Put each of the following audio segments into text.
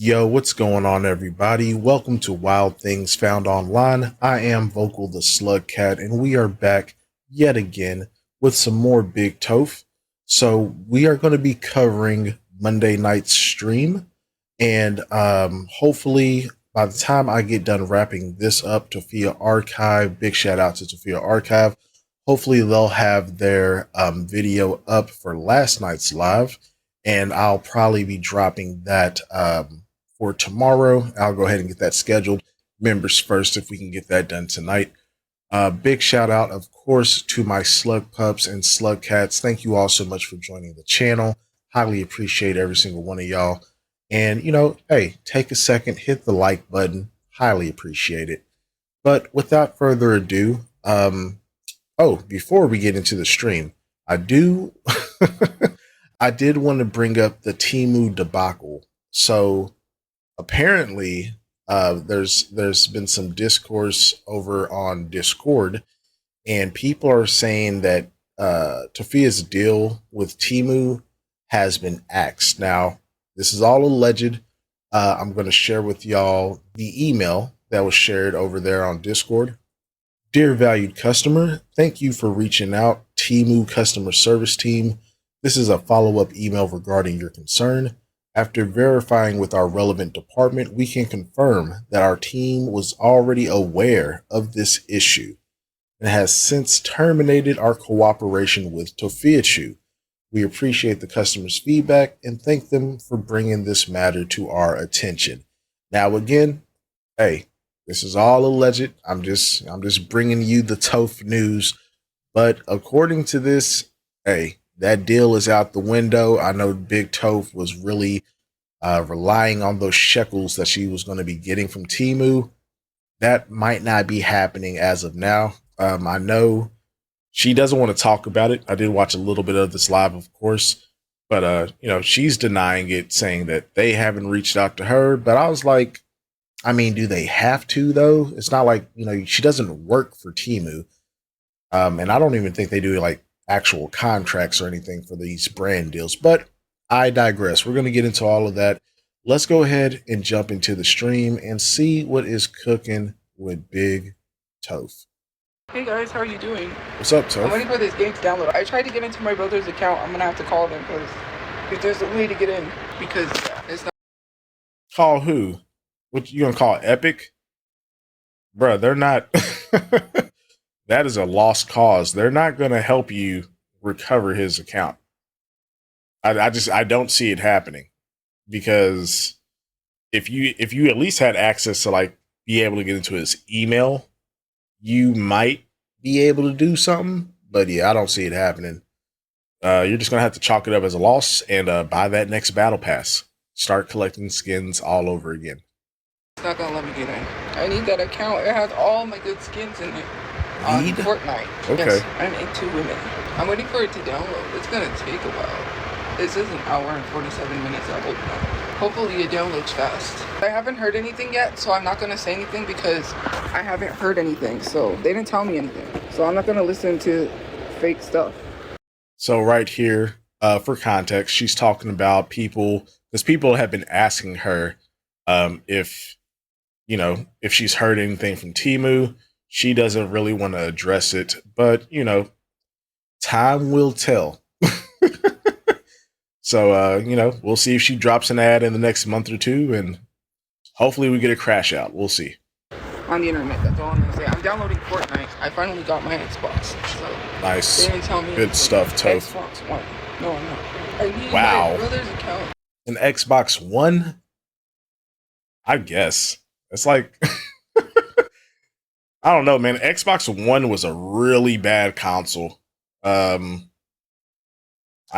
Yo, what's going on, everybody? Welcome to Wild Things Found Online. I am Vokal the Slug Cat, and we are back yet again with some more Big Toph. So we are going to be covering Monday night's stream, and hopefully by the time I get done wrapping this up, Tophia Archive, big shout out to Tophia Archive. Hopefully they'll have their video up for last night's live, and I'll probably be dropping that for tomorrow. I'll go ahead and get that scheduled. Members first, if we can get that done tonight. Big shout out, of course, to my slug pups and slug cats. Thank you all so much for joining the channel. Highly appreciate every single one of y'all. And, hey, take a second, hit the like button. Highly appreciate it. But without further ado, before we get into the stream, I did want to bring up the Temu debacle. So apparently, there's been some discourse over on Discord, and people are saying that Tophia's deal with Temu has been axed. Now, this is all alleged. I'm going to share with y'all the email that was shared over there on Discord. Dear valued customer, thank you for reaching out, Temu customer service team. This is a follow-up email regarding your concern. After verifying with our relevant department, we can confirm that our team was already aware of this issue and has since terminated our cooperation with Tophiachu. We appreciate the customer's feedback and thank them for bringing this matter to our attention. Now, again, hey, this is all alleged. I'm just bringing you the Toph news, but according to this, hey, that deal is out the window. I know Big Toph was really relying on those shekels that she was going to be getting from Temu. That might not be happening as of now. I know she doesn't want to talk about it. I did watch a little bit of this live, of course, but she's denying it, saying that they haven't reached out to her. But I was like, I mean, do they have to though? It's not like, she doesn't work for Temu. And I don't even think they do like actual contracts or anything for these brand deals, but I digress. We're going to get into all of that. Let's go ahead and jump into the stream and see what is cooking with Big Toph. Hey guys, how are you doing? What's up, Toph? I'm waiting for this game to download. I tried to get into my brother's account. I'm gonna have to call them because there's a way to get in, because it's not. Call who? What you gonna call Epic? Bruh, they're not. That is a lost cause. They're not gonna help you recover his account. I don't see it happening, because if you at least had access to like be able to get into his email, you might be able to do something. But yeah, I don't see it happening. You're just gonna have to chalk it up as a loss and buy that next battle pass. Start collecting skins all over again. It's not gonna let me get in. I need that account. It has all my good skins in it. On Fortnite. Okay. Yes, I'm into women. I'm waiting for it to download. It's gonna take a while. This is an hour and 47 minutes, I hope not. Hopefully it downloads fast. I haven't heard anything yet, so I'm not gonna say anything because I haven't heard anything. So they didn't tell me anything. So I'm not gonna listen to fake stuff. So right here, for context, she's talking about people, because people have been asking her if she's heard anything from Temu. She doesn't really want to address it, but time will tell. So we'll see if she drops an ad in the next month or two, and hopefully we get a crash out. We'll see. On the internet, that's all I'm gonna say. I'm downloading Fortnite. I finally got my Xbox. So nice. They didn't tell me good stuff, Toph. Xbox One. No. I need wow. my brother's account. An Xbox One? I guess. It's like I don't know, man. Xbox One was a really bad console. I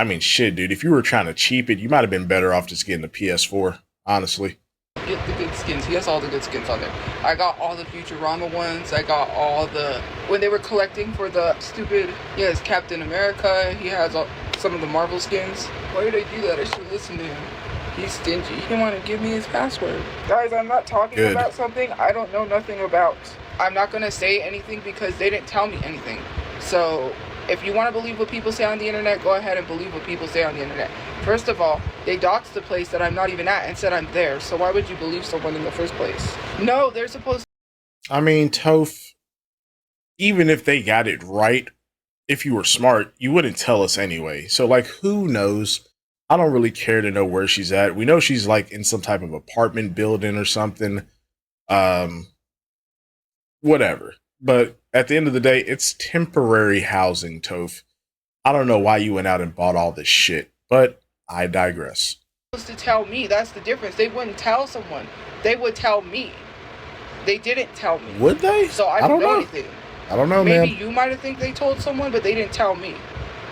mean, shit, dude. If you were trying to cheap it, you might have been better off just getting a PS4, honestly. Get the good skins. He has all the good skins on there. I got all the Futurama ones. I got all the... When they were collecting for the stupid... He has Captain America. He has some of the Marvel skins. Why did I do that? I should listen to him. He's stingy. He didn't want to give me his password. Guys, I'm not talking about something I don't know nothing about. I'm not going to say anything because they didn't tell me anything. So... If you want to believe what people say on the internet, go ahead and believe what people say on the internet. First of all, they doxed the place that I'm not even at and said I'm there. So why would you believe someone in the first place? No, they're supposed to. I mean, Toph, even if they got it right, if you were smart, you wouldn't tell us anyway. So, like, who knows? I don't really care to know where she's at. We know she's, like, in some type of apartment building or something. Whatever. But at the end of the day, it's temporary housing, Toph. I don't know why you went out and bought all this shit, but I digress. To tell me, that's the difference. They wouldn't tell someone. They would tell me. They didn't tell me. Would they? So I don't know anything. I don't know, Maybe man. you might have think they told someone, but they didn't tell me.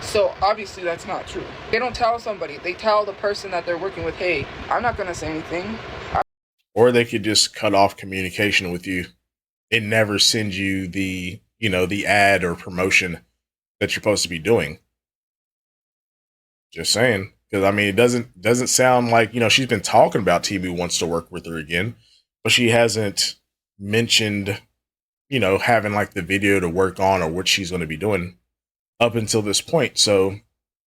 So obviously that's not true. They don't tell somebody. They tell the person that they're working with, hey, I'm not going to say anything. Or they could just cut off communication with you and never send you the, the ad or promotion that you're supposed to be doing. Just saying. Because, I mean, it doesn't sound like, she's been talking about Temu wants to work with her again, but she hasn't mentioned, having like the video to work on or what she's going to be doing up until this point. So,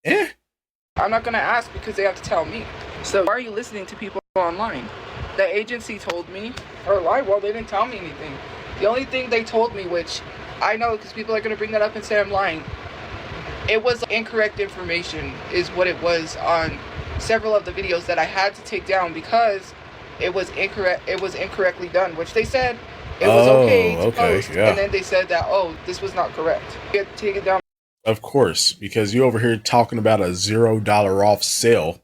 I'm not going to ask because they have to tell me. So why are you listening to people online? The agency told me, or lie, well, they didn't tell me anything. The only thing they told me, which I know because people are going to bring that up and say I'm lying, it was incorrect information is what it was on several of the videos that I had to take down because it was incorrect. It was incorrectly done, which they said it was okay to post. Yeah. And then they said that, this was not correct. You had to take it down. Of course, because you over here talking about a $0 off sale.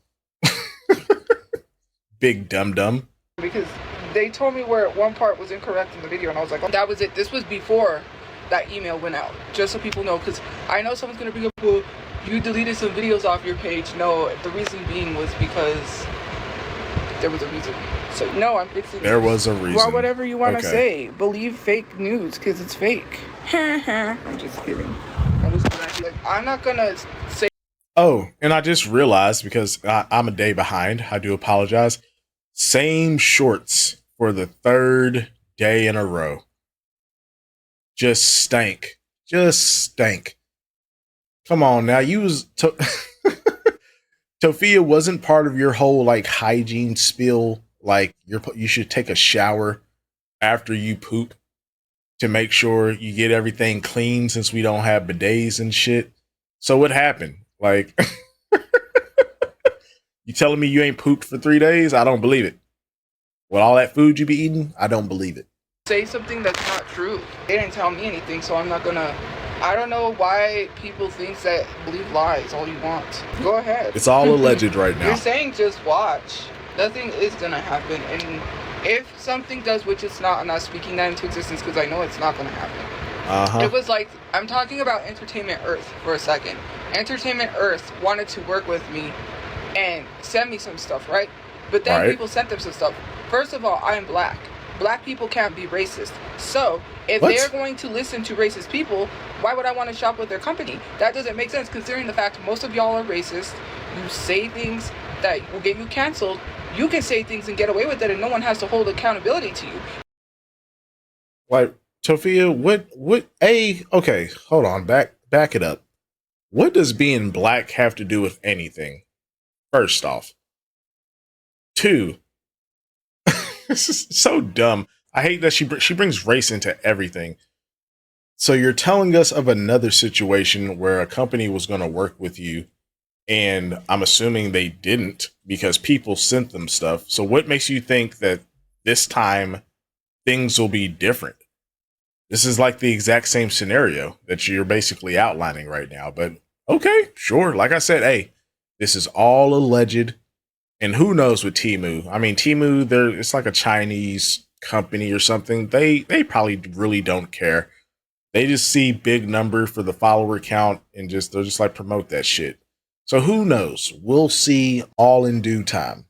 Big dum-dum. Because they told me where one part was incorrect in the video, and I was like, that was it. This was before that email went out, just so people know, because I know someone's going to bring up, well, you deleted some videos off your page. No, the reason being was because there was a reason. So, no, I'm fixing There was a reason. Well, whatever you want to say. Believe fake news, because it's fake. I'm just kidding. I'm not going to say... Oh, and I just realized, because I'm a day behind, I do apologize. Same shorts for the third day in a row. Just stank. Come on now, Tophia wasn't part of your whole like hygiene spiel. Like you should take a shower after you poop to make sure you get everything clean since we don't have bidets and shit. So what happened? Like, you telling me you ain't pooped for 3 days? I don't believe it. With all that food you be eating, I don't believe it. Say something that's not true. They didn't tell me anything, so I'm not gonna... I don't know why people think that believe lies all you want. Go ahead. It's all alleged right now. You're saying just watch. Nothing is gonna happen, and if something does, which it's not, I'm not speaking that into existence because I know it's not gonna happen. It was like, I'm talking about Entertainment Earth for a second. Entertainment Earth wanted to work with me and send me some stuff, right? But then people sent them some stuff. First of all, I am black. Black people can't be racist. So, if they're going to listen to racist people, why would I want to shop with their company? That doesn't make sense, considering the fact most of y'all are racist. You say things that will get you canceled. You can say things and get away with it, and no one has to hold accountability to you. Like, Tophia, okay, hold on, back it up. What does being black have to do with anything? First off. 2, this is so dumb. I hate that she brings race into everything. So you're telling us of another situation where a company was going to work with you, and I'm assuming they didn't because people sent them stuff. So what makes you think that this time things will be different? This is like the exact same scenario that you're basically outlining right now. But okay, sure. Like I said, hey, this is all alleged. And who knows with Temu? I mean, Temu, it's like a Chinese company or something. They probably really don't care. They just see big number for the follower count and they'll just like promote that shit. So who knows? We'll see all in due time.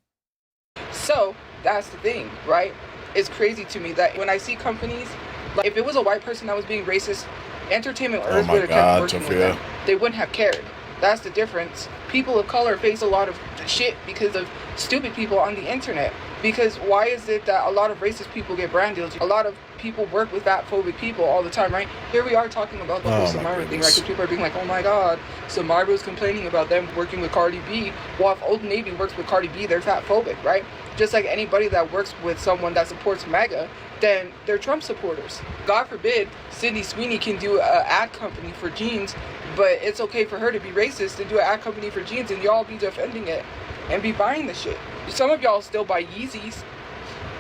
So that's the thing, right? It's crazy to me that when I see companies, like if it was a white person that was being racist, Entertainment Earth would have kept working with them. They wouldn't have cared. That's the difference. People of color face a lot of shit because of stupid people on the internet. Because why is it that a lot of racist people get brand deals? A lot of people work with fat phobic people all the time, right? Here we are talking about the whole Samara thing, right? Because people are being like, oh my god, Samara was complaining about them working with Cardi B. Well, if Old Navy works with Cardi B, they're fat phobic, right? Just like anybody that works with someone that supports MAGA, then they're Trump supporters. God forbid Sydney Sweeney can do an ad company for jeans, but it's okay for her to be racist and do an ad company for jeans, and y'all be defending it and be buying the shit. Some of y'all still buy Yeezys.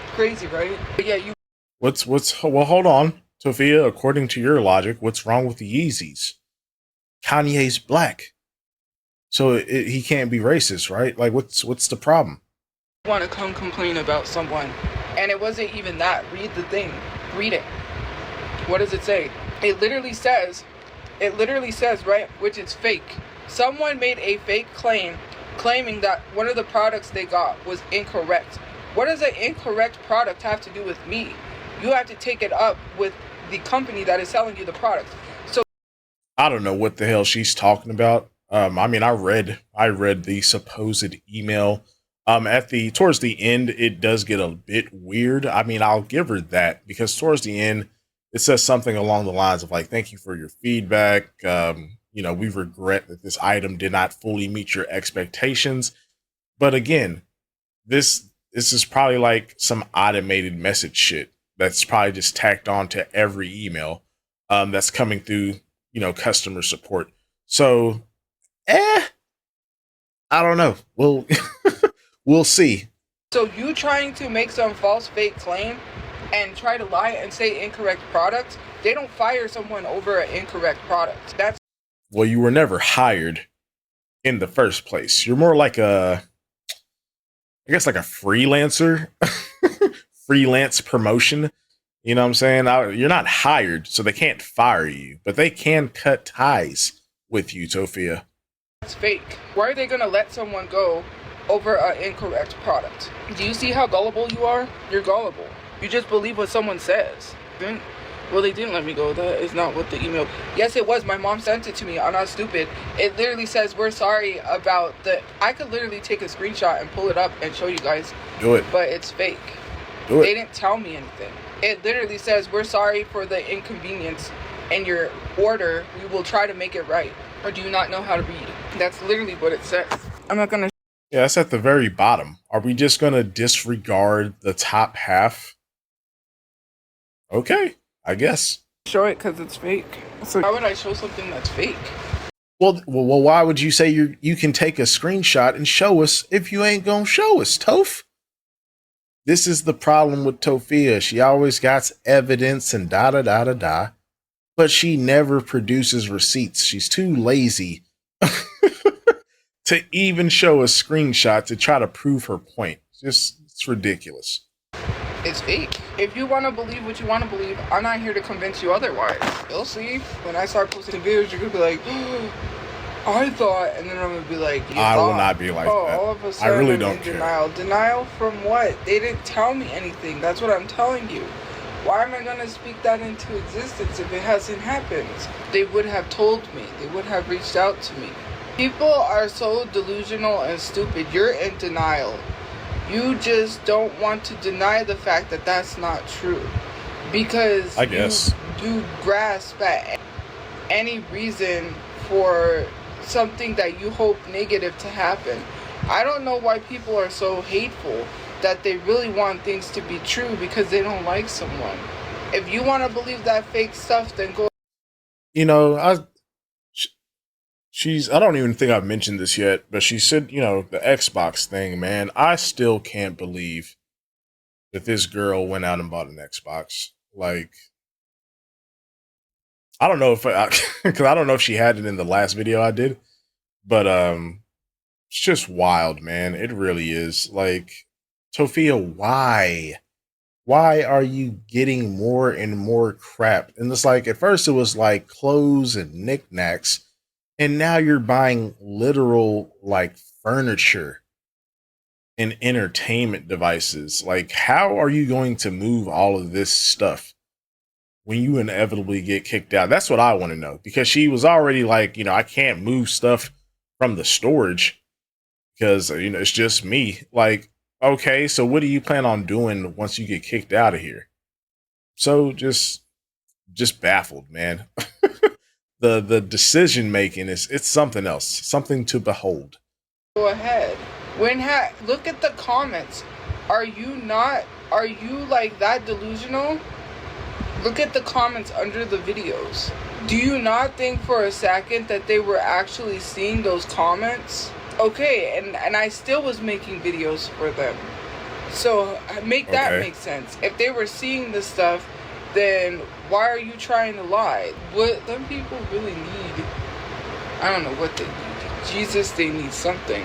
Crazy, right? But yeah, well, hold on, Tophia. According to your logic, what's wrong with the Yeezys? Kanye's black, so he can't be racist, right? Like, what's the problem? Want to come complain about someone, and it wasn't even that. Read the thing. Read it. What does it say? It literally says, right, which is fake. Someone made a fake claim claiming that one of the products they got was incorrect. What does an incorrect product have to do with me? You have to take it up with the company that is selling you the product. So I don't know what the hell she's talking about. I mean, I read the supposed email. Towards the end, it does get a bit weird. I mean, I'll give her that, because towards the end, it says something along the lines of like, "Thank you for your feedback. We regret that this item did not fully meet your expectations." But again, this is probably like some automated message shit that's probably just tacked on to every email that's coming through, customer support. So, I don't know. We'll see. So you trying to make some false fake claim and try to lie and say incorrect product, they don't fire someone over an incorrect product. Well, you were never hired in the first place. You're more like a freelancer, freelance promotion. You know what I'm saying? You're not hired, so they can't fire you, but they can cut ties with you, Tophia. That's fake. Why are they going to let someone go over an incorrect product? Do you see how gullible you are? You're gullible. You just believe what someone says. Well, they didn't let me go. That is not what the email... Yes, it was. My mom sent it to me. I'm not stupid. It literally says, we're sorry about the... I could literally take a screenshot and pull it up and show you guys. Do it. But it's fake. Do it. They didn't tell me anything. It literally says, we're sorry for the inconvenience in your order. We will try to make it right. Or do you not know how to read? That's literally what it says. I'm not going to... Yeah, that's at the very bottom. Are we just going to disregard the top half? Okay, I guess. Show it because it's fake. So why would I show something that's fake? Well, why would you say you can take a screenshot and show us if you ain't gonna show us, Toph? This is the problem with Tophia. She always got evidence and da, but she never produces receipts. She's too lazy to even show a screenshot to try to prove her point. It's ridiculous. It's fake. If you want to believe what you want to believe, I'm not here to convince you otherwise. You'll see. When I start posting videos, you're going to be like, oh, I thought, and then I'm going to be like, I will not be like that. All of a sudden, I really don't care. Denial. Denial from what? They didn't tell me anything. That's what I'm telling you. Why am I going to speak that into existence if it hasn't happened? They would have told me. They would have reached out to me. People are so delusional and stupid. You're in denial. You just don't want to deny the fact that that's not true, because I guess you grasp at any reason for something that you hope negative to happen. I don't know why people are so hateful that they really want things to be true because they don't like someone. If you want to believe that fake stuff, then go. I don't even think I've mentioned this yet, but she said, the Xbox thing, man, I still can't believe that this girl went out and bought an Xbox. Like, I don't know because I don't know if she had it in the last video I did, but it's just wild, man. It really is. Like, Tophia, why? Why are you getting more and more crap? And it's like, at first it was like clothes and knickknacks, and now you're buying literal like furniture and entertainment devices. Like, how are you going to move all of this stuff when you inevitably get kicked out? That's what I want to know, because she was already like, I can't move stuff from the storage because, it's just me. Like, Okay, so what do you plan on doing once you get kicked out of here? So just baffled, man. The decision making is it's something else, something to behold. Go ahead. Look at the comments. Are you not? Are you like that delusional? Look at the comments under the videos. Do you not think for a second that they were actually seeing those comments? Okay, and I still was making videos for them. So make that Okay. make sense. If they were seeing this stuff, then why are you trying to lie? What some people really need, I don't know what they need. Jesus, they need something.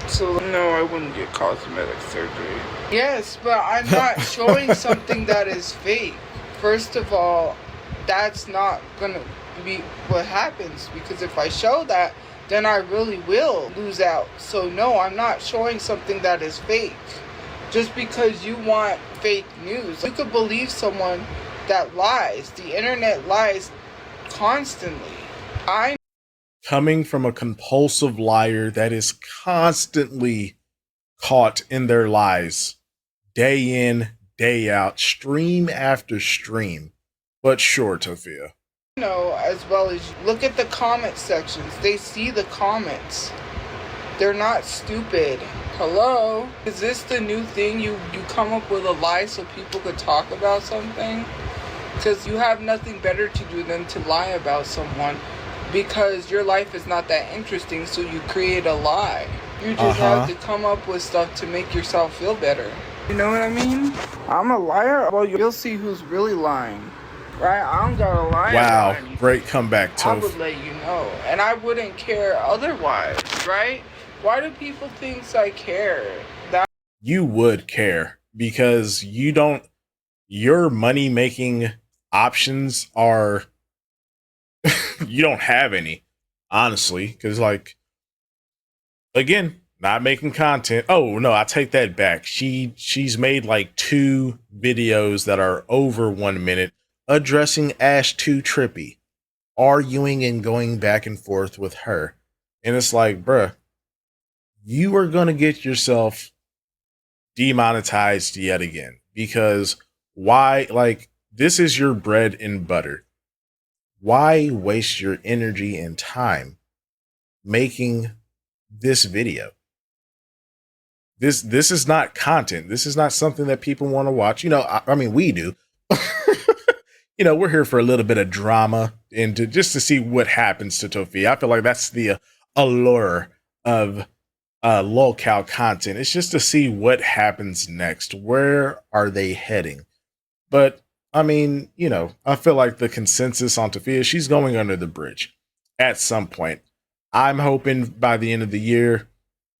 So no, I wouldn't get cosmetic surgery. Yes, but I'm not showing something that is fake. First of all, that's not gonna be what happens, because if I show that, then I really will lose out. So no, I'm not showing something that is fake. Just because you want fake news, you could believe someone that lies. The internet lies constantly. I Coming from a compulsive liar that is constantly caught in their lies, day in, day out, stream after stream. But sure, Tophia. know as well as you. Look at the comment sections. They see the comments. They're not stupid. Hello? Is this the new thing? You come up with a lie so people could talk about something? Because you have nothing better to do than to lie about someone, because your life is not that interesting, so you create a lie. You just have to come up with stuff to make yourself feel better. You know what I mean? I'm a liar? Well, you'll see who's really lying. Right? I don't gotta lie Wow, about anything. great comeback, I would Toph. let you know. And I wouldn't care otherwise, right? Why do people think I care? That You would care because you don't, your money making options are, you don't have any, honestly. Because, like, again, not making content. Oh no, I take that back. She's made like 2 videos that are over 1 minute addressing Ash 2 Trippy, arguing and going back and forth with her. And it's like, bruh, you are gonna get yourself demonetized yet again. Because why, like, this is your bread and butter. Why waste your energy and time making this video? This is not content. This is not something that people want to watch. You know, I mean, we do. You know, we're here for a little bit of drama and just to see what happens to Tophia. I feel like that's the allure of lolcow content. It's just to see what happens next. Where are they heading? But I mean, you know, I feel like the consensus on Tophia, she's going under the bridge at some point. I'm hoping by the end of the year,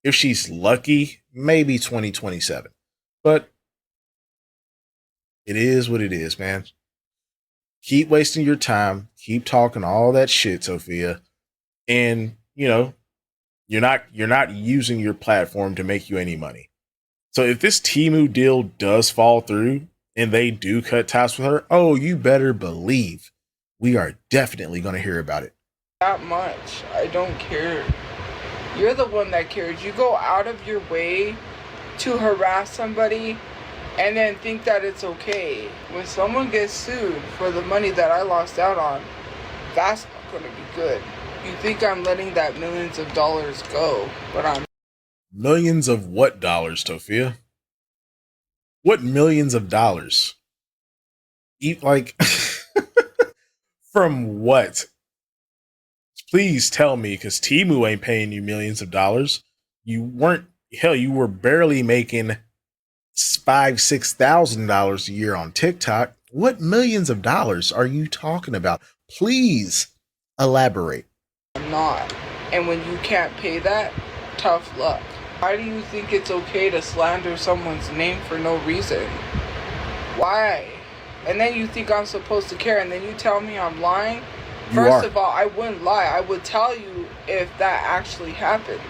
if she's lucky, maybe 2027. But it is what it is, man. Keep wasting your time, keep talking all that shit, Tophia, and you know, you're not using your platform to make you any money. So if this Timu deal does fall through and they do cut ties with her, oh, you better believe we are definitely going to hear about it. much. I don't care. You're the one that cares. You go out of your way to harass somebody and then think that it's okay. When someone gets sued for the money that I lost out on, that's not going to be good. You think I'm letting that millions of dollars go, but I'm Millions of what dollars, Tophia? What millions of dollars? Eat like from what? Please tell me, because Timu ain't paying you millions of dollars. You weren't, hell, you were barely making $5,000-6,000 a year on TikTok. What millions of dollars are you talking about? Please elaborate. not. And when you can't pay that, tough luck. Why do you think it's okay to slander someone's name for no reason? Why? And then you think I'm supposed to care, and then you tell me I'm lying? First of all, I wouldn't lie. I would tell you if that actually happened.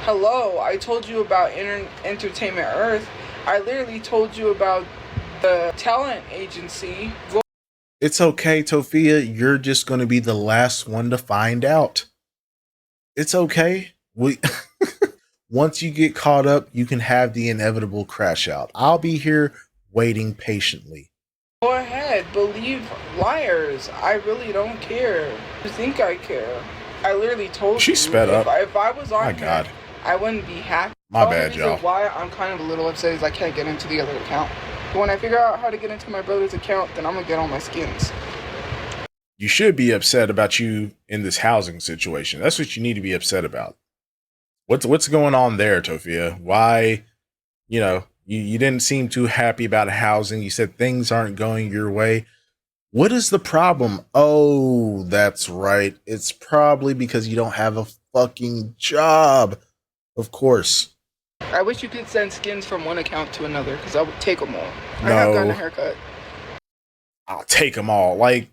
Hello, I told you about Entertainment Earth. I literally told you about the talent agency. It's okay, Tophia. You're just going to be the last one to find out. It's okay. Once you get caught up, you can have the inevitable crash out. I'll be here waiting patiently. Go ahead, believe liars. I really don't care. You think I care? I literally told She you sped up. if I was on My here, God. I wouldn't be happy. My The bad, only reason y'all. why I'm kind of a little upset is I can't get into the other account. But when I figure out how to get into my brother's account, then I'm gonna get all my skins. You should be upset about you in this housing situation. That's what you need to be upset about. What's going on there, Tophia? Why, you didn't seem too happy about housing. You said things aren't going your way. What is the problem? Oh, that's right. It's probably because you don't have a fucking job. Of course. I wish you could send skins from one account to another, because I would take them all. I have gotten a No, haircut. I'll take them all. Why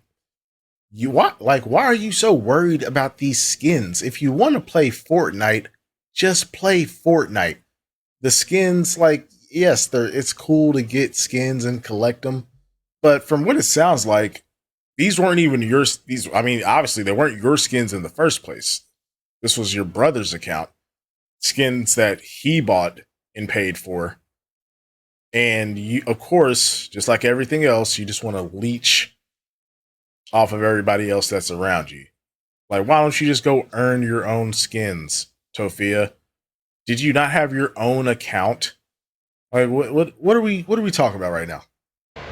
are you so worried about these skins? If you want to play Fortnite, just play Fortnite. The skins, yes, it's cool to get skins and collect them, but from what it sounds like, these weren't even yours. Obviously they weren't your skins in the first place. This was your brother's account. Skins that he bought and paid for. And you, of course, just like everything else, you just want to leech off of everybody else that's around you. Like, why don't you just go earn your own skins, Tophia? Did you not have your own account? Like, what are we talking about right now?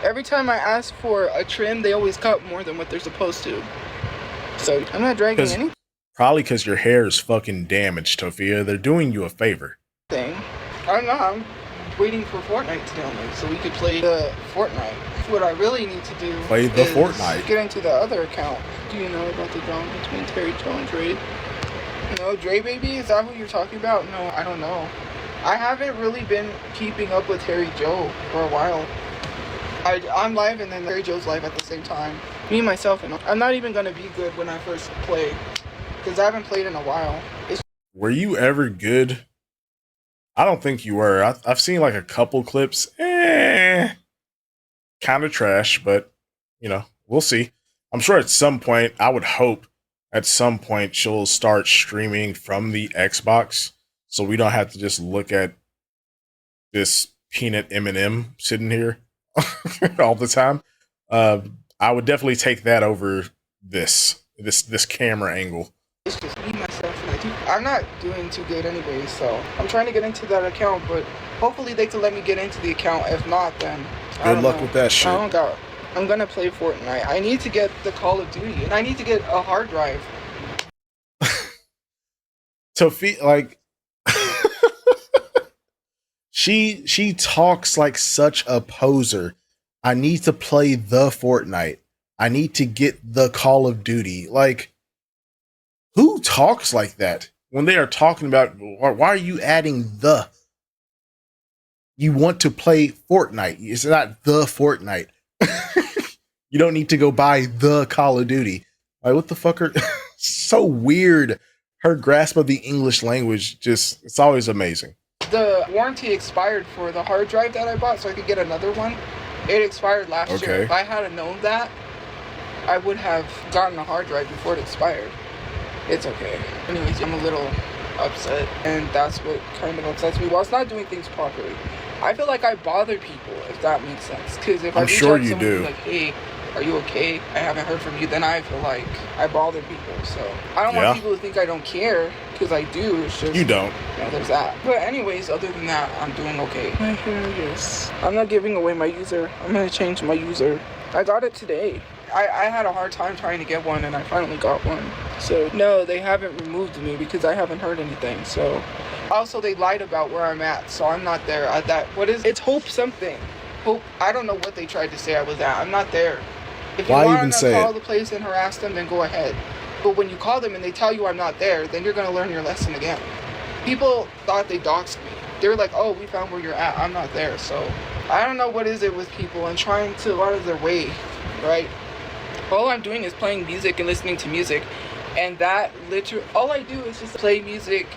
Every time I ask for a trim, they always cut more than what they're supposed to. So I'm not dragging anything. Probably because your hair is fucking damaged, Tophia. They're doing you a favor. I'm waiting for Fortnite to download so we could play the Fortnite. What I really need to do Play the is Fortnite. get into the other account. Do you know about the drama between Terry Joe and Dre? No, Dre baby? Is that who you're talking about? No, I don't know. I haven't really been keeping up with Terry Joe for a while. I'm live and then Terry Joe's live at the same time. Me, myself, and I'm not even going to be good when I first play. Because I haven't played in a while. Were you ever good? I don't think you were. I've seen like a couple clips. Kind of trash, but we'll see. I'm sure at some point, I would hope at some point she'll start streaming from the Xbox, so we don't have to just look at this peanut M&M sitting here all the time. I would definitely take that over this camera angle. It's just me, myself, and I do. I'm not doing too good anyway, so I'm trying to get into that account, but hopefully they can let me get into the account. If not, then good luck with that shit. I'm gonna play Fortnite. I need to get the Call of Duty, and I need to get a hard drive. Tophia, she talks like such a poser. I need to play the Fortnite. I need to get the Call of Duty. Like, who talks like that when they are talking about, why are you adding the? You want to play Fortnite. It's not the Fortnite. You don't need to go buy the Call of Duty. Like, what the fuck are... So weird. Her grasp of the English language, it's always amazing. The warranty expired for the hard drive that I bought so I could get another one. It expired last year. If I had known that, I would have gotten a hard drive before it expired. It's okay. Anyways, I'm a little upset, and that's what kind of upsets me. While it's not doing things properly, I feel like I bother people, if that makes sense. Because if I reach out to someone like, hey, are you okay? I haven't heard from you. Then I feel like I bother people. So I don't want people to think I don't care, because I do. It's just, you don't. There's that. But anyways, other than that, I'm doing okay. Yes. I'm not giving away my user. I'm gonna change my user. I got it today. I had a hard time trying to get one, and I finally got one. So no, they haven't removed me because I haven't heard anything. So also they lied about where I'm at, so I'm not there at that. It's Hope something. Hope, I don't know what they tried to say I was at. I'm not there. If you want to call the place and harass them, then go ahead. But when you call them and they tell you I'm not there, then you're going to learn your lesson again. People thought they doxed me. They were like, oh, we found where you're at. I'm not there. So I don't know what is it with people and trying to go out of their way, right? All I'm doing is playing music and listening to music. And that all I do is just play music,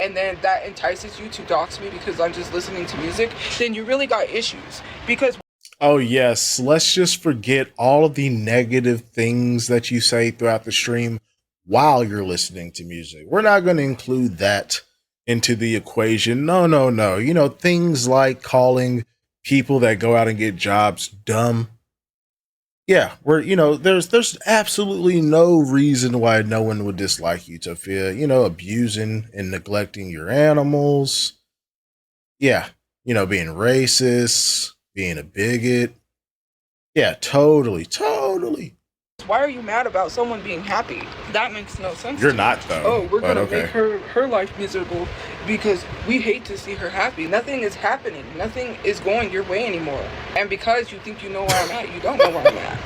and then that entices you to dox me because I'm just listening to music, then you really got issues. Because oh yes, let's just forget all of the negative things that you say throughout the stream while you're listening to music. We're not going to include that into the equation. No, no, no. You know, things like calling people that go out and get jobs dumb. Yeah, we're there's absolutely no reason why no one would dislike you, Tophia. You know, abusing and neglecting your animals. Yeah, being racist, being a bigot. Yeah, totally, totally. Why are you mad about someone being happy? That makes no sense. You're not though. Oh, we're gonna okay. make her life miserable because we hate to see her happy. Nothing is happening. Nothing is going your way anymore. And because you think you know where I'm at, you don't know where I'm at.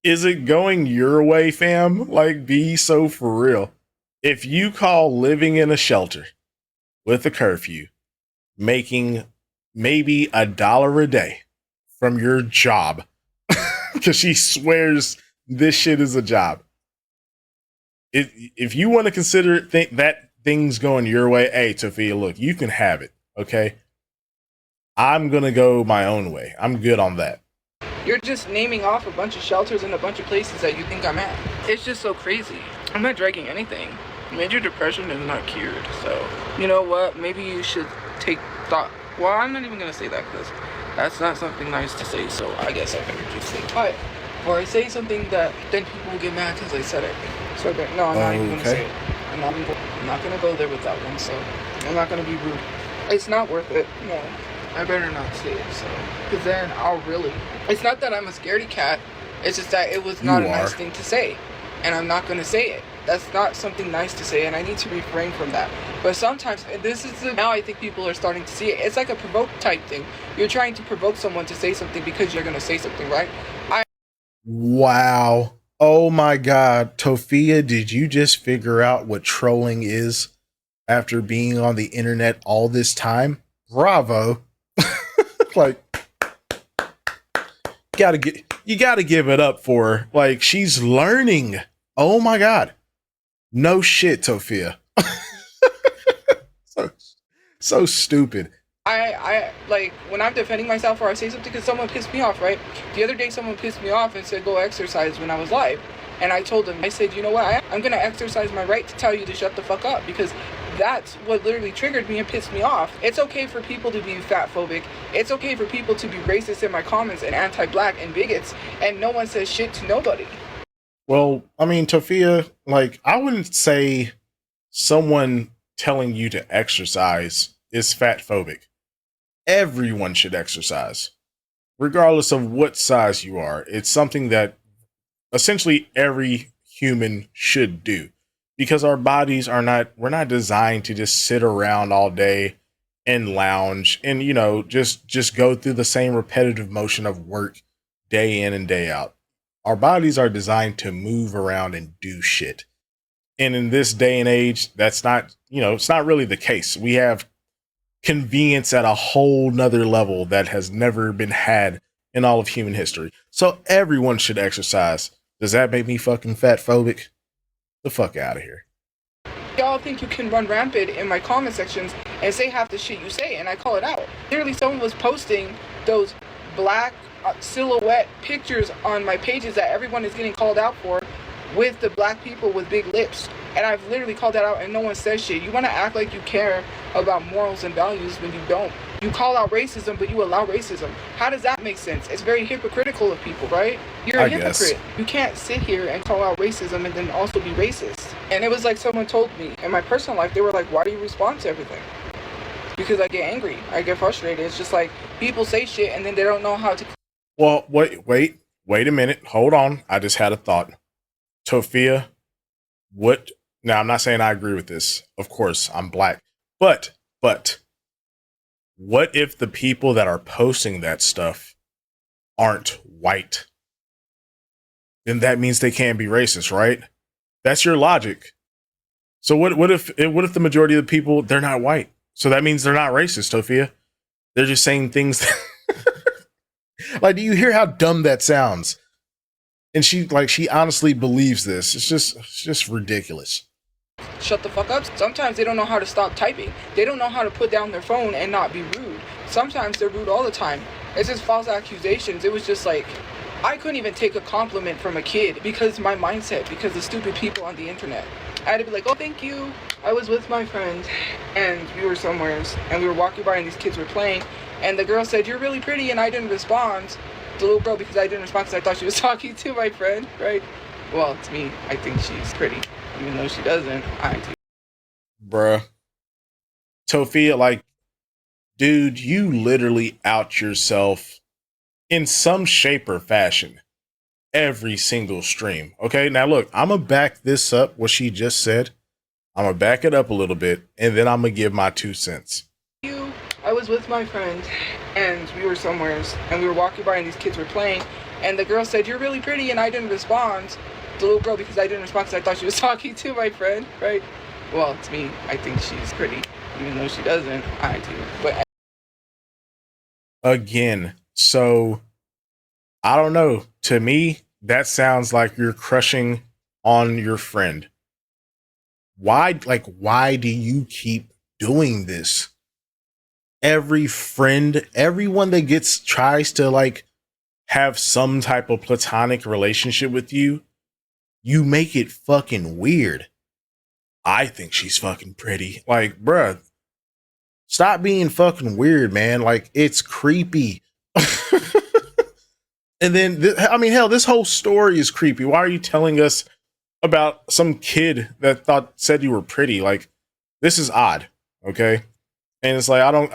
Is it going your way, fam? Like, be so for real. If you call living in a shelter with a curfew, making maybe $1 a day from your job, because she swears this shit is a job. If you want to consider that things going your way, hey, Tophia, look, you can have it, okay? I'm going to go my own way. I'm good on that. You're just naming off a bunch of shelters and a bunch of places that you think I'm at. It's just so crazy. I'm not dragging anything. Major depression is not cured, so you know what? Maybe you should take thought. Well, I'm not even going to say that because that's not something nice to say, so I guess I better just say it. Or I say something that then people will get mad because I said it. So no, I'm not even going to say it. I'm not going to go there with that one, so I'm not going to be rude. It's not worth it. No, I better not say it, so because then I'll really. It's not that I'm a scaredy cat. It's just that it was not a nice thing to say, and I'm not going to say it. That's not something nice to say, and I need to refrain from that. But sometimes, now I think people are starting to see it. It's like a provoke type thing. You're trying to provoke someone to say something because you're going to say something, right? Wow. Oh my God. Tophia, did you just figure out what trolling is after being on the internet all this time? Bravo. Like, you gotta give it up for her. Like, she's learning. Oh my God. No shit, Tophia. So stupid. I like when I'm defending myself or I say something because someone pissed me off, right? The other day someone pissed me off and said go exercise when I was live. And I told them, I said, you know what? I'm going to exercise my right to tell you to shut the fuck up because that's what literally triggered me and pissed me off. It's okay for people to be fat phobic. It's okay for people to be racist in my comments and anti-black and bigots. And no one says shit to nobody. Well, I mean, Tophia, like, I wouldn't say someone telling you to exercise is fat phobic. Everyone should exercise, regardless of what size you are. It's something that essentially every human should do because our bodies we're not designed to just sit around all day and lounge and, just go through the same repetitive motion of work day in and day out. Our bodies are designed to move around and do shit. And in this day and age, that's not, it's not really the case. We have convenience at a whole nother level that has never been had in all of human history. So everyone should exercise. Does that make me fucking fat phobic? The fuck out of here. Y'all think you can run rampant in my comment sections and say half the shit you say, and I call it out. Literally, someone was posting those black silhouette pictures on my pages that everyone is getting called out for with the black people with big lips. And I've literally called that out and no one says shit. You want to act like you care about morals and values when you don't. You call out racism, but you allow racism. How does that make sense? It's very hypocritical of people, right? You're a hypocrite. You can't sit here and call out racism and then also be racist. And it was like someone told me in my personal life, they were like, why do you respond to everything? Because I get angry. I get frustrated. It's just like people say shit and then they don't know how to. Well, wait a minute. Hold on. I just had a thought. Tophia, now I'm not saying I agree with this. Of course, I'm black. But what if the people that are posting that stuff aren't white? Then that means they can't be racist, right? That's your logic. So what if the majority of the people, they're not white? So that means they're not racist, Tophia. They're just saying things like, do you hear how dumb that sounds? And she honestly believes this. It's just ridiculous. Shut the fuck up. Sometimes they don't know how to stop typing. They don't know how to put down their phone and not be rude. Sometimes they're rude all the time. It's just false accusations. It was just like, I couldn't even take a compliment from a kid because my mindset, because the stupid people on the internet. I had to be like, oh, thank you. I was with my friend and we were somewhere and we were walking by and these kids were playing and the girl said, you're really pretty, and I didn't respond. The little girl, because I didn't respond because I thought she was talking to my friend, right? Well, to me, I think she's pretty. Even though she doesn't, I do. Bruh. Tophia, like, dude, you literally out yourself in some shape or fashion every single stream. Okay, now look, I'm gonna back this up, what she just said. I'm gonna back it up a little bit, and then I'm gonna give my 2 cents. I was with my friend and we were somewhere and we were walking by and these kids were playing and the girl said, you're really pretty, and I didn't respond. The little girl, because I didn't respond because I thought she was talking to my friend, right? Well, to me, I think she's pretty. Even though she doesn't, I do. But again, so I don't know. To me, that sounds like you're crushing on your friend. Why do you keep doing this? Every friend, everyone that tries to like have some type of platonic relationship with you, you make it fucking weird. I think she's fucking pretty. Like, bruh, stop being fucking weird, man. Like, it's creepy. And then, I mean, hell, this whole story is creepy. Why are you telling us about some kid that said you were pretty? Like, this is odd, okay? And it's like,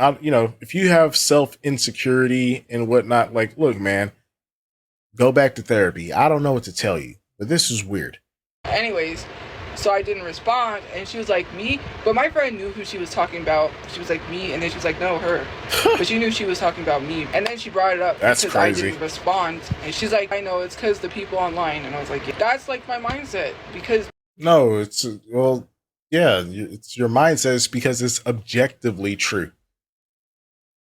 if you have self-insecurity and whatnot, like, look, man, go back to therapy. I don't know what to tell you, but this is weird. anyways, so I didn't respond and she was like, me? But my friend knew who she was talking about. She was like, me? And then she was like, no, her. But she knew she was talking about me. And then she brought it up That's because crazy. I didn't respond. And she's like, I know, it's because the people online. And I was like, yeah. That's like my mindset because... No, well, yeah, it's your mindset is because it's objectively true.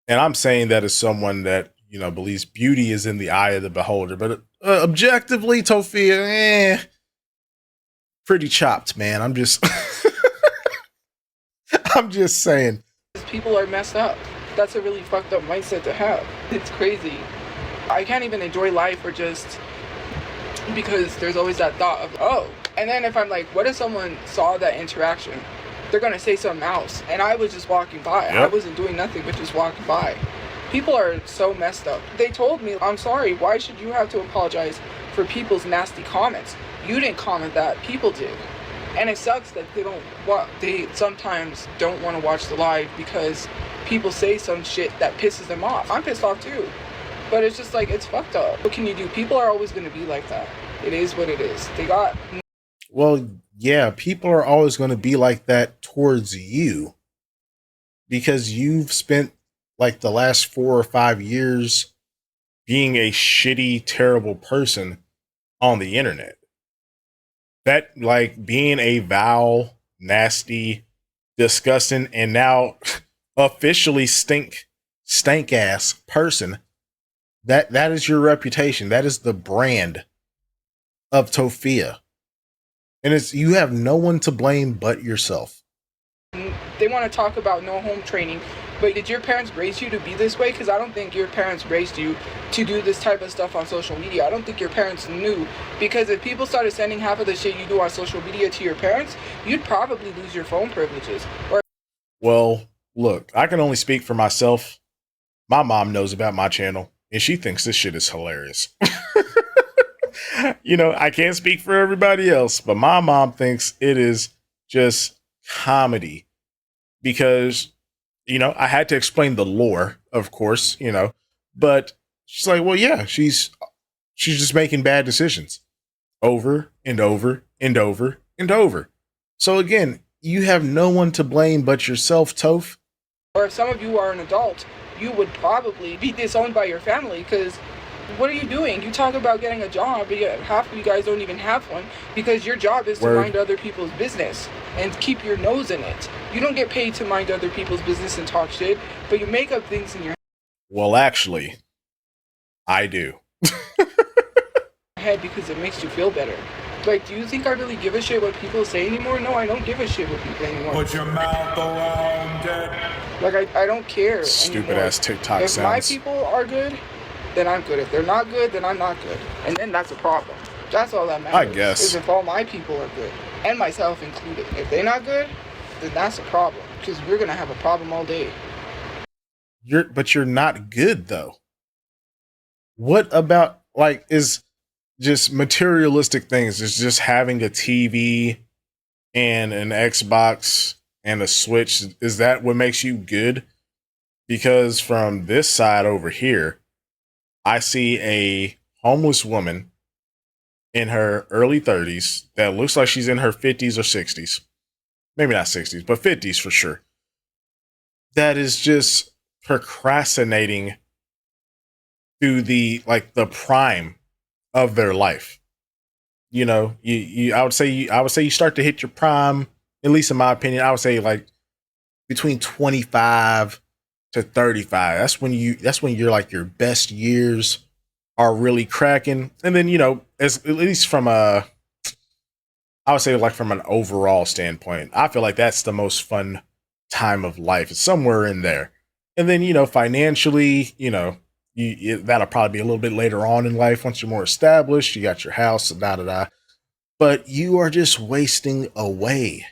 And I'm saying that as someone that, believes beauty is in the eye of the beholder. But objectively, Tophia, pretty chopped, man. I'm just I'm just saying. People are messed up. That's a really fucked up mindset to have. It's crazy. I can't even enjoy life or just because there's always that thought of, oh. And then if I'm like, what if someone saw that interaction? They're going to say something else. And I was just walking by. Yep. I wasn't doing nothing but just walking by. People are so messed up. They told me, I'm sorry, why should you have to apologize for people's nasty comments? You didn't comment that, people did. And it sucks that they sometimes don't want to watch the live because people say some shit that pisses them off. I'm pissed off too. But it's just like, it's fucked up. What can you do? People are always going to be like that. It is what it is. Well, yeah, people are always going to be like that towards you because you've spent like the last 4 or 5 years being a shitty, terrible person on the internet. That, like, being a vile, nasty, disgusting, and now officially stank ass person, that is your reputation. That is the brand of Tophia. And you have no one to blame but yourself. They want to talk about no home training, but did your parents raise you to be this way? Because I don't think your parents raised you to do this type of stuff on social media. I don't think your parents knew, because if people started sending half of the shit you do on social media to your parents, you'd probably lose your phone privileges. Well, look, I can only speak for myself. My mom knows about my channel, and she thinks this shit is hilarious. I can't speak for everybody else, but my mom thinks it is just comedy because, I had to explain the lore, of course, but she's like, well, yeah, she's just making bad decisions over and over and over and over. So again, you have no one to blame but yourself, Toph. Or if some of you are an adult, you would probably be disowned by your family because what are you doing? You talk about getting a job, but yet half of you guys don't even have one because your job is to mind other people's business and keep your nose in it. You don't get paid to mind other people's business and talk shit, but you make up things in your Well, actually, I do. head because it makes you feel better. Like, do you think I really give a shit what people say anymore? No, I don't give a shit what people anymore. Put your mouth around it. Like, I don't care. Stupid ass TikTok sounds. If my people are good, then I'm good. If they're not good, then I'm not good. And then that's a problem. That's all that matters. I guess. Is if all my people are good. and myself included. If they're not good, then that's a problem, because we're gonna have a problem all day. But you're not good though. What about like is just materialistic things? Is just having a TV and an Xbox and a Switch, is that what makes you good? Because from this side over here, I see a homeless woman in her early 30s that looks like she's in her 50s or 60s. Maybe not 60s, but 50s for sure. That is just procrastinating through the prime of their life. You know, I would say you start to hit your prime, at least in my opinion. I would say like between 25 to 35. That's when you're like your best years are really cracking. And then, you know, at least from I would say like from an overall standpoint, I feel like that's the most fun time of life. It's somewhere in there. And then, you know, financially, you know, that'll probably be a little bit later on in life once you're more established. You got your house, da da da. But you are just wasting away.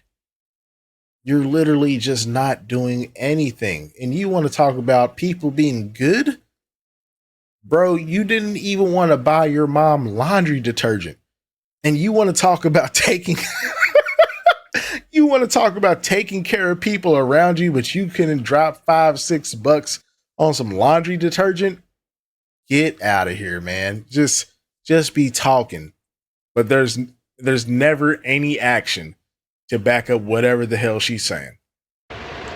You're literally just not doing anything. And you want to talk about people being good? Bro, you didn't even want to buy your mom laundry detergent. And you want to talk about taking you want to talk about taking care of people around you, but you couldn't drop $5-6 on some laundry detergent? Get out of here, man. Just be talking. But there's never any action to back up whatever the hell she's saying.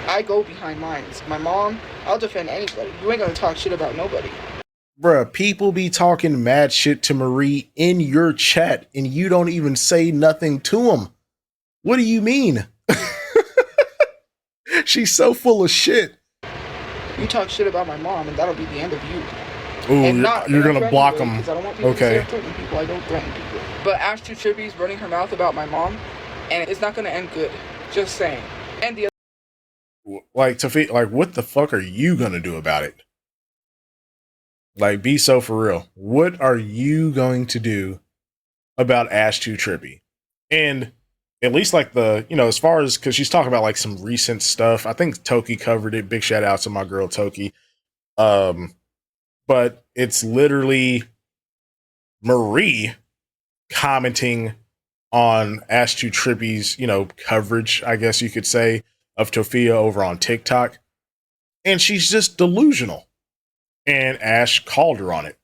I go behind mines. My mom, I'll defend anybody. You ain't gonna talk shit about nobody. Bruh, people be talking mad shit to Marie in your chat and you don't even say nothing to them. What do you mean? She's so full of shit. You talk shit about my mom and that'll be the end of you. Ooh, you're gonna block them. Because I don't want people to say I'm threatening people. I don't threaten people. But Ash2 Trippy's running her mouth about my mom, and it's not gonna end good. Just saying. And the like Tophia, like what the fuck are you gonna do about it? Like, be so for real. What are you going to do about Ash2 Trippy? And at least like the, you know, as far as, because she's talking about like some recent stuff. I think Toki covered it. Big shout out to my girl Toki. But it's literally Marie commenting on Ash2 Trippy's, you know, coverage, I guess you could say, of Tophia over on TikTok. And she's just delusional. And Ash called her on it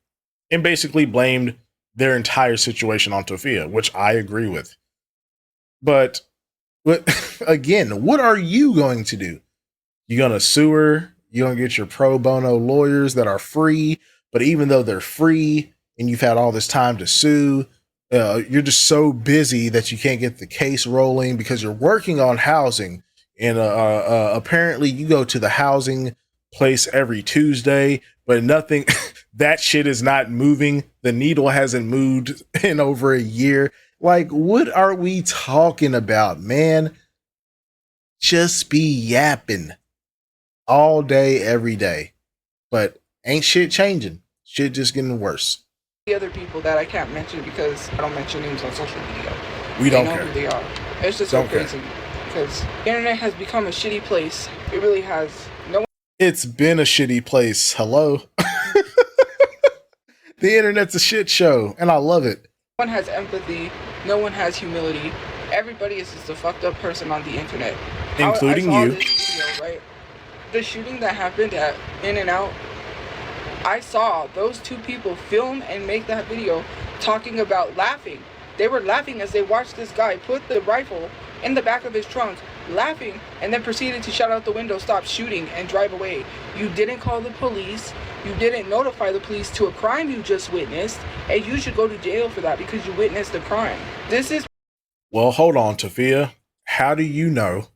and basically blamed their entire situation on Tophia, which I agree with. But again, what are you going to do? You gonna sue her? You gonna get your pro bono lawyers that are free? But even though they're free and you've had all this time to sue, you're just so busy that you can't get the case rolling because you're working on housing. And apparently you go to the housing place every Tuesday, but nothing, that shit is not moving. The needle hasn't moved in over a year. Like, what are we talking about, man? Just be yapping all day, every day. But ain't shit changing. Shit just getting worse. The other people that I can't mention because I don't mention names on social media. We don't know care who they are. It's just so crazy because the internet has become a shitty place. It really has. No one. It's been a shitty place. Hello. The internet's a shit show, and I love it. No one has empathy. No one has humility. Everybody is just a fucked up person on the internet. Including I saw you. This video, right? The shooting that happened at In-N-Out, I saw those two people film and make that video talking about laughing. They were laughing as they watched this guy put the rifle in the back of his trunk, laughing, and then proceeded to shout out the window, stop shooting, and drive away. You didn't call the police. You didn't notify the police to a crime you just witnessed, and you should go to jail for that because you witnessed the crime. This is... Well, hold on, Tophia. How do you know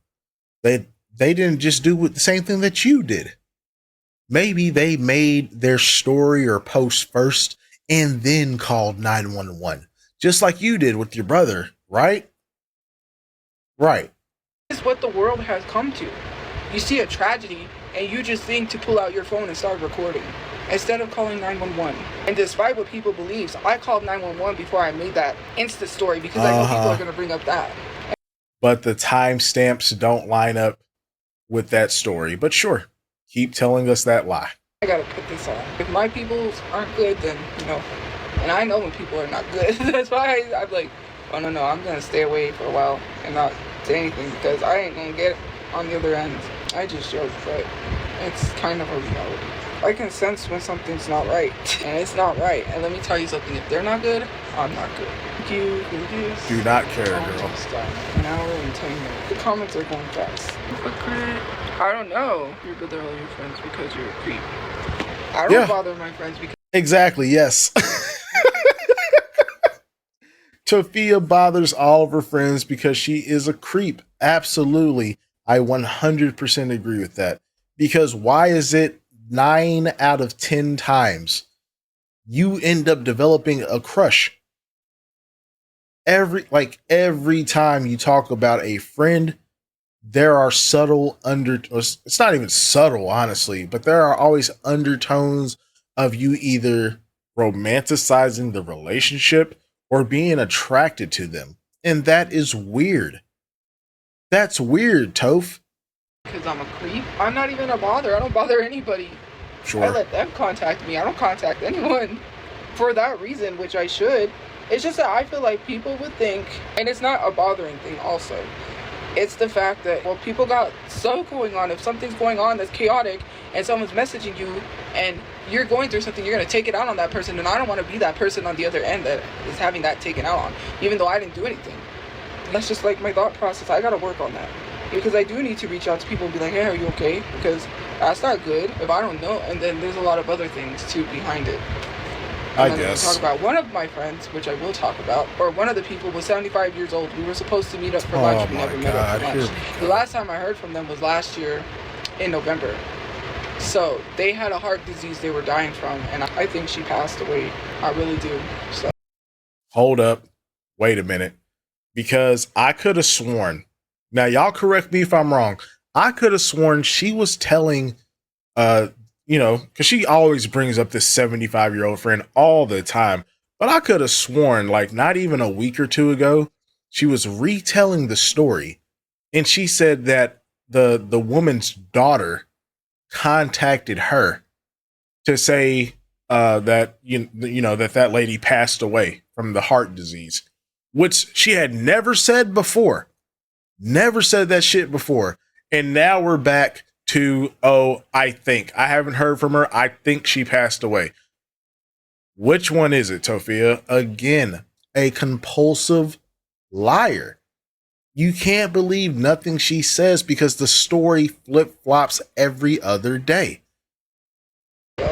that they didn't just do the same thing that you did? Maybe they made their story or post first and then called 911, just like you did with your brother, right? Right. This is what the world has come to. You see a tragedy and you just think to pull out your phone and start recording instead of calling 911. And despite what people believe, I called 911 before I made that Insta story because I know people are going to bring up that. but the timestamps don't line up with that story. But sure, keep telling us that lie. I gotta put this on. If my people aren't good, then, and I know when people are not good. That's why I'm like, oh no, I'm gonna stay away for a while and not say anything, because I ain't gonna get on the other end. I just joke, but it's kind of a reality. I can sense when something's not right, and it's not right. And let me tell you something, if they're not good, I'm not good. Thank you. Do not care, girl. An hour and 10 minutes. The comments are going fast. I don't know. You're good with all your friends because you're a creep. I don't bother my friends because... Exactly, yes. Tophia bothers all of her friends because she is a creep. Absolutely. I 100% agree with that. Because why is it 9 out of 10 times you end up developing a crush? Every time you talk about a friend, there are subtle it's not even subtle, honestly, but there are always undertones of you either romanticizing the relationship or being attracted to them. And that is weird. That's weird, Toph. Because I'm a creep. I'm not even a bother. I don't bother anybody. Sure. I let them contact me. I don't contact anyone for that reason, which I should. It's just that I feel like people would think, and it's not a bothering thing also. It's the fact that, well, people got stuff going on. If something's going on that's chaotic and someone's messaging you and you're going through something, you're going to take it out on that person. And I don't want to be that person on the other end that is having that taken out on, even though I didn't do anything. That's just like my thought process. I got to work on that. Because I do need to reach out to people and be like, hey, are you okay? Because that's not good if I don't know. And then there's a lot of other things too behind it. And I guess. Talk about one of my friends, which I will talk about, or one of the people was 75 years old. We were supposed to meet up for lunch. We never met up for lunch. The last time I heard from them was last year in November. So they had a heart disease they were dying from, and I think she passed away. I really do. So hold up. Wait a minute. Because I could have sworn, now y'all correct me if I'm wrong, I could have sworn she was telling because she always brings up this 75-year-old friend all the time. But I could have sworn, like, not even a week or two ago, she was retelling the story. And she said that the woman's daughter contacted her to say that that lady passed away from the heart disease, which she had never said before. Never said that shit before. And now we're back to, I haven't heard from her. I think she passed away. Which one is it, Tophia? Again, a compulsive liar. You can't believe nothing she says because the story flip-flops every other day. I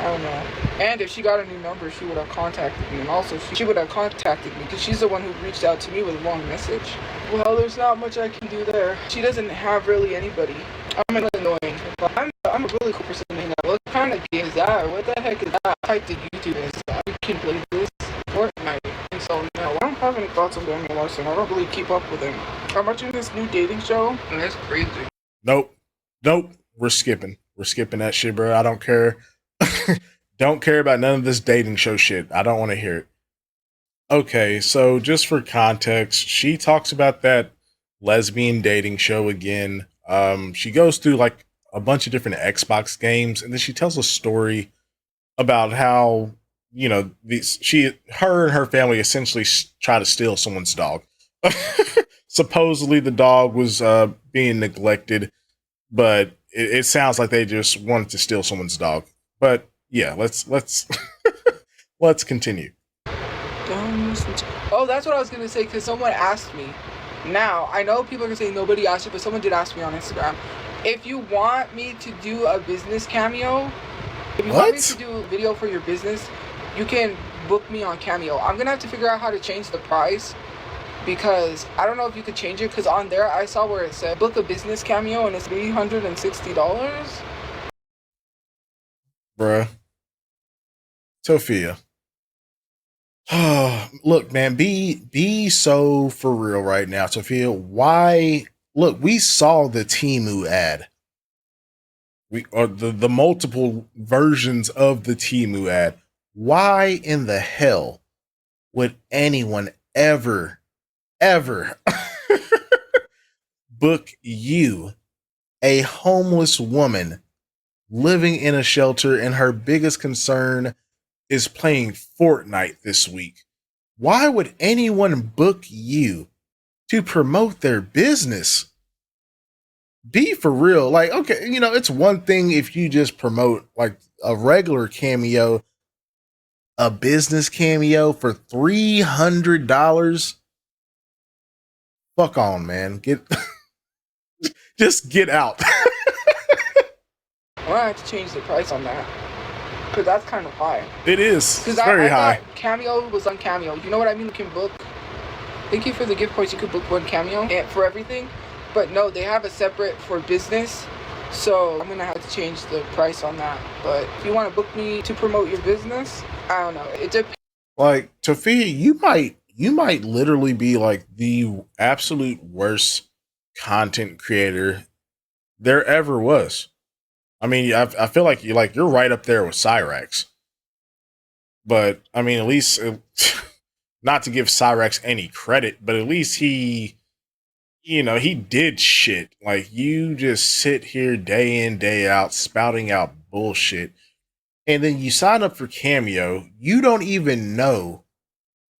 don't know. And if she got a new number, she would have contacted me. And also, she would have contacted me because she's the one who reached out to me with a long message. Well, there's not much I can do there. She doesn't have really anybody. I'm annoying. I'm a really cool person to hang out. What kind of game is that? What the heck is that? I typed to YouTube and stuff. You can play this Fortnite. And so, no, I don't have any thoughts on Daniel Larson. I don't really keep up with him. I'm watching this new dating show, and it's crazy. Nope. We're skipping that shit, bro. I don't care. Don't care about none of this dating show shit. I don't want to hear it. Okay, so just for context, she talks about that lesbian dating show again. She goes through like a bunch of different Xbox games, and then she tells a story about how, her and her family essentially try to steal someone's dog. Supposedly the dog was being neglected, but it sounds like they just wanted to steal someone's dog. But yeah, let's let's continue. Oh, that's what I was gonna say, because someone asked me. Now, I know people are gonna say nobody asked you, but someone did ask me on Instagram. If you want me to do a business cameo, if you want me to do a video for your business, you can book me on Cameo. I'm gonna have to figure out how to change the price, because I don't know if you could change it, because on there I saw where it said book a business cameo and it's $360. Bruh. Tophia. Look, man, be so for real right now, Tophia. Why? Look, we saw the Temu ad. The multiple versions of the Temu ad. Why in the hell would anyone ever book you, a homeless woman living in a shelter, and her biggest concern is playing Fortnite this week. Why would anyone book you to promote their business? Be for real. Like, okay, it's one thing if you just promote like a regular cameo, a business cameo for $300. Fuck on, man. Just get out. I'm gonna have to change the price on that. Because that's kind of high. It is. Because It's very high. Cameo was on Cameo. You know what I mean? You can book. Thank you for the gift cards. You could book one Cameo and for everything. But no, they have a separate for business. So I'm going to have to change the price on that. But if you want to book me to promote your business, I don't know. It depends. Like, Tophia, you might literally be like the absolute worst content creator there ever was. I mean, I feel like you're right up there with Cyrax. But I mean, at least not to give Cyrax any credit, but at least he did shit. Like, you just sit here day in, day out, spouting out bullshit. And then you sign up for Cameo. You don't even know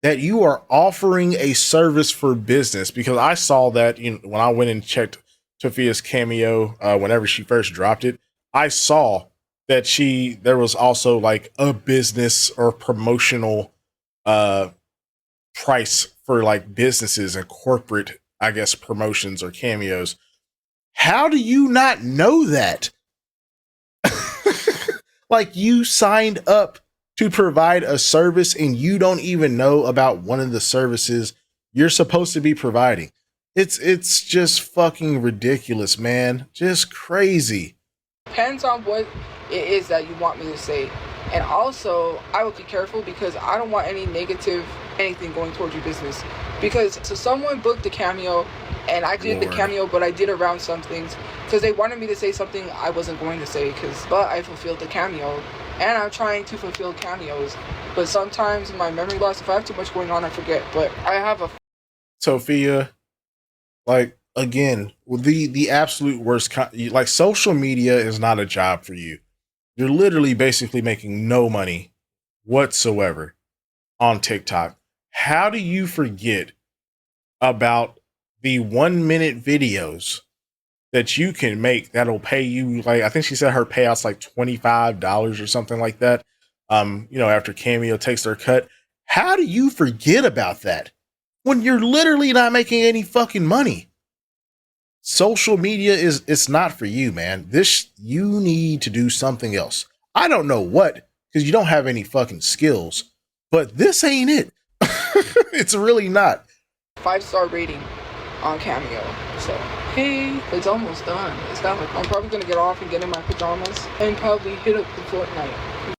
that you are offering a service for business, because I saw that when I went and checked Tophia's Cameo, whenever she first dropped it, I saw that there was also like a business or promotional price for like businesses and corporate, I guess, promotions or cameos. How do you not know that? Like, you signed up to provide a service and you don't even know about one of the services you're supposed to be providing. It's just fucking ridiculous, man. Just crazy. Depends on what it is that you want me to say. And also, I would be careful because I don't want any negative anything going towards your business. Because so someone booked a Cameo and I did the Cameo, but I did around some things because they wanted me to say something I wasn't going to say, but I fulfilled the Cameo. And I'm trying to fulfill cameos. But sometimes my memory loss, if I have too much going on, I forget. But I have a... Tophia, like, again, the absolute worst, like, social media is not a job for you. You're literally basically making no money whatsoever on TikTok. How do you forget about the 1-minute videos that you can make that'll pay you, like, I think she said her payout's like $25 or something like that, after Cameo takes their cut? How do you forget about that when you're literally not making any fucking money? Social media it's not for you, man. You need to do something else. I don't know what, because you don't have any fucking skills, but this ain't it. It's really not. 5-star rating on Cameo. So, hey, it's almost done. It's not like I'm probably gonna get off and get in my pajamas and probably hit up the Fortnite.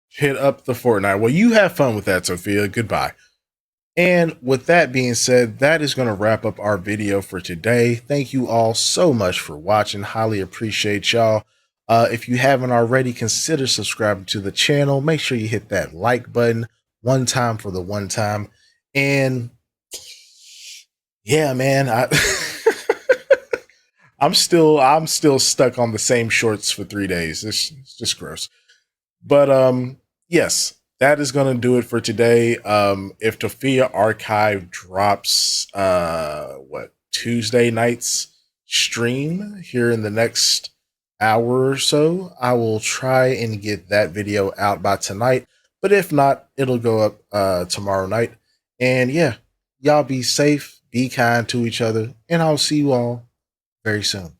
Hit up the Fortnite. Well, you have fun with that, Tophia. Goodbye. And with that being said, that is going to wrap up our video for today. Thank you all so much for watching. Highly appreciate y'all. If you haven't already, consider subscribing to the channel. Make sure you hit that like button one time for the one time. And yeah, man, I'm still stuck on the same shorts for 3 days. It's just gross. But yes, that is going to do it for today. If Tophia Archive drops Tuesday night's stream here in the next hour or so, I will try and get that video out by tonight. But if not, it'll go up tomorrow night. And yeah, y'all be safe, be kind to each other, and I'll see you all very soon.